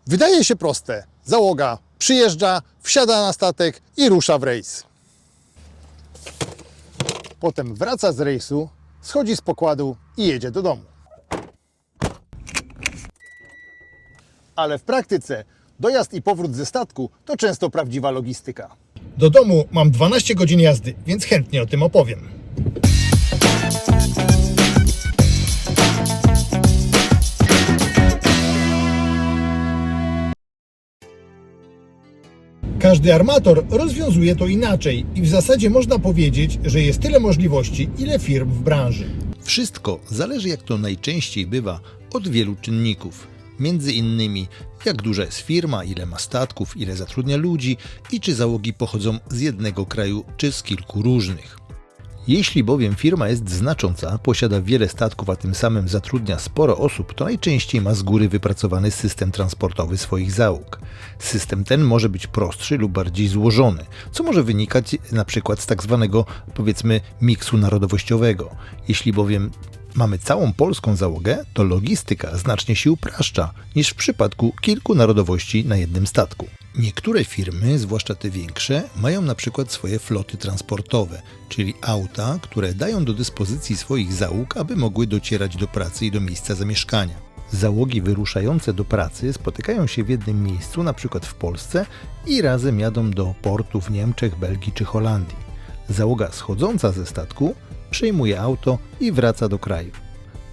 Wydaje się proste. Załoga przyjeżdża, wsiada na statek i rusza w rejs. Potem wraca z rejsu, schodzi z pokładu i jedzie do domu. Ale w praktyce dojazd i powrót ze statku to często prawdziwa logistyka. Do domu mam 12 godzin jazdy, więc chętnie o tym opowiem. Każdy armator rozwiązuje to inaczej i w zasadzie można powiedzieć, że jest tyle możliwości, ile firm w branży. Wszystko zależy, jak to najczęściej bywa, od wielu czynników. Między innymi, jak duża jest firma, ile ma statków, ile zatrudnia ludzi i czy załogi pochodzą z jednego kraju, czy z kilku różnych. Jeśli bowiem firma jest znacząca, posiada wiele statków, a tym samym zatrudnia sporo osób, to najczęściej ma z góry wypracowany system transportowy swoich załóg. System ten może być prostszy lub bardziej złożony, co może wynikać np. z tak zwanego, powiedzmy, miksu narodowościowego. Jeśli bowiem mamy całą polską załogę, to logistyka znacznie się upraszcza niż w przypadku kilku narodowości na jednym statku. Niektóre firmy, zwłaszcza te większe, mają na przykład swoje floty transportowe, czyli auta, które dają do dyspozycji swoich załóg, aby mogły docierać do pracy i do miejsca zamieszkania. Załogi wyruszające do pracy spotykają się w jednym miejscu, na przykład w Polsce, i razem jadą do portu w Niemczech, Belgii czy Holandii. Załoga schodząca ze statku przejmuje auto i wraca do kraju.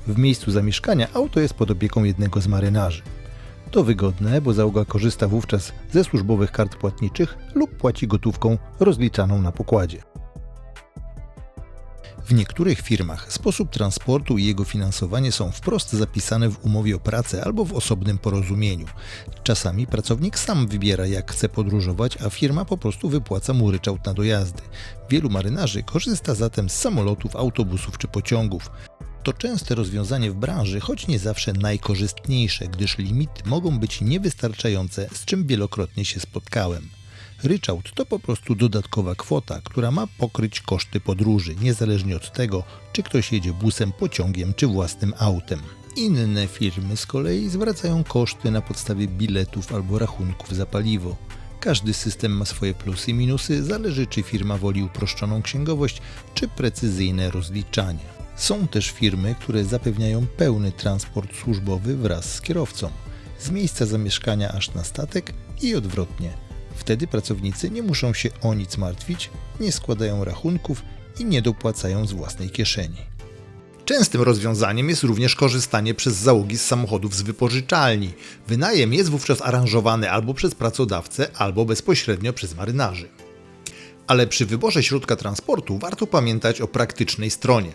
W miejscu zamieszkania auto jest pod opieką jednego z marynarzy. To wygodne, bo załoga korzysta wówczas ze służbowych kart płatniczych lub płaci gotówką rozliczaną na pokładzie. W niektórych firmach sposób transportu i jego finansowanie są wprost zapisane w umowie o pracę albo w osobnym porozumieniu. Czasami pracownik sam wybiera, jak chce podróżować, a firma po prostu wypłaca mu ryczałt na dojazdy. Wielu marynarzy korzysta zatem z samolotów, autobusów czy pociągów. To częste rozwiązanie w branży, choć nie zawsze najkorzystniejsze, gdyż limity mogą być niewystarczające, z czym wielokrotnie się spotkałem. Ryczałt to po prostu dodatkowa kwota, która ma pokryć koszty podróży, niezależnie od tego, czy ktoś jedzie busem, pociągiem czy własnym autem. Inne firmy z kolei zwracają koszty na podstawie biletów albo rachunków za paliwo. Każdy system ma swoje plusy i minusy, zależy czy firma woli uproszczoną księgowość, czy precyzyjne rozliczanie. Są też firmy, które zapewniają pełny transport służbowy wraz z kierowcą, z miejsca zamieszkania aż na statek i odwrotnie. Wtedy pracownicy nie muszą się o nic martwić, nie składają rachunków i nie dopłacają z własnej kieszeni. Częstym rozwiązaniem jest również korzystanie przez załogi z samochodów z wypożyczalni. Wynajem jest wówczas aranżowany albo przez pracodawcę, albo bezpośrednio przez marynarzy. Ale przy wyborze środka transportu warto pamiętać o praktycznej stronie.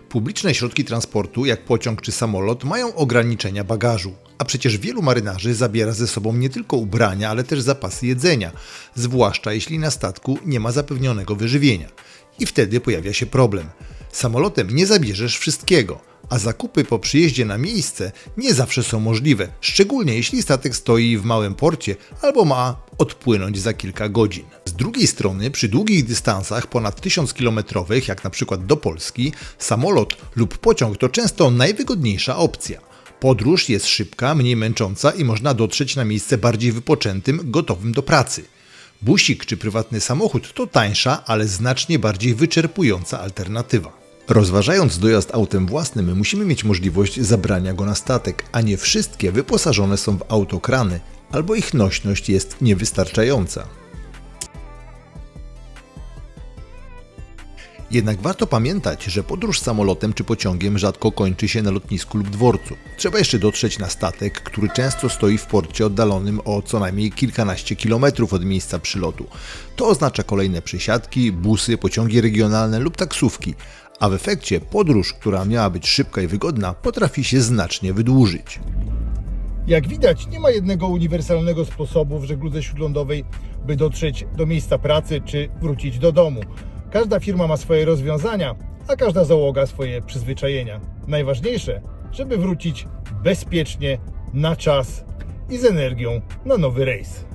Publiczne środki transportu, jak pociąg czy samolot, mają ograniczenia bagażu, a przecież wielu marynarzy zabiera ze sobą nie tylko ubrania, ale też zapasy jedzenia, zwłaszcza jeśli na statku nie ma zapewnionego wyżywienia. I wtedy pojawia się problem. Samolotem nie zabierzesz wszystkiego, a zakupy po przyjeździe na miejsce nie zawsze są możliwe, szczególnie jeśli statek stoi w małym porcie albo ma odpłynąć za kilka godzin. Z drugiej strony, przy długich dystansach ponad 1000 km, jak na przykład do Polski, samolot lub pociąg to często najwygodniejsza opcja. Podróż jest szybka, mniej męcząca i można dotrzeć na miejsce bardziej wypoczętym, gotowym do pracy. Busik czy prywatny samochód to tańsza, ale znacznie bardziej wyczerpująca alternatywa. Rozważając dojazd autem własnym, musimy mieć możliwość zabrania go na statek, a nie wszystkie wyposażone są w autokrany, albo ich nośność jest niewystarczająca. Jednak warto pamiętać, że podróż samolotem czy pociągiem rzadko kończy się na lotnisku lub dworcu. Trzeba jeszcze dotrzeć na statek, który często stoi w porcie oddalonym o co najmniej kilkanaście kilometrów od miejsca przylotu. To oznacza kolejne przesiadki, busy, pociągi regionalne lub taksówki, a w efekcie podróż, która miała być szybka i wygodna, potrafi się znacznie wydłużyć. Jak widać, nie ma jednego uniwersalnego sposobu w żegludze śródlądowej, by dotrzeć do miejsca pracy czy wrócić do domu. Każda firma ma swoje rozwiązania, a każda załoga swoje przyzwyczajenia. Najważniejsze, żeby wrócić bezpiecznie, na czas i z energią na nowy rejs.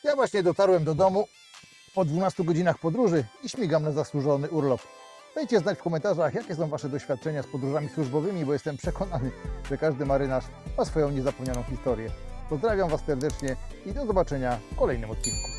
Ja właśnie dotarłem do domu po 12 godzinach podróży i śmigam na zasłużony urlop. Dajcie znać w komentarzach, jakie są Wasze doświadczenia z podróżami służbowymi, bo jestem przekonany, że każdy marynarz ma swoją niezapomnianą historię. Pozdrawiam Was serdecznie i do zobaczenia w kolejnym odcinku.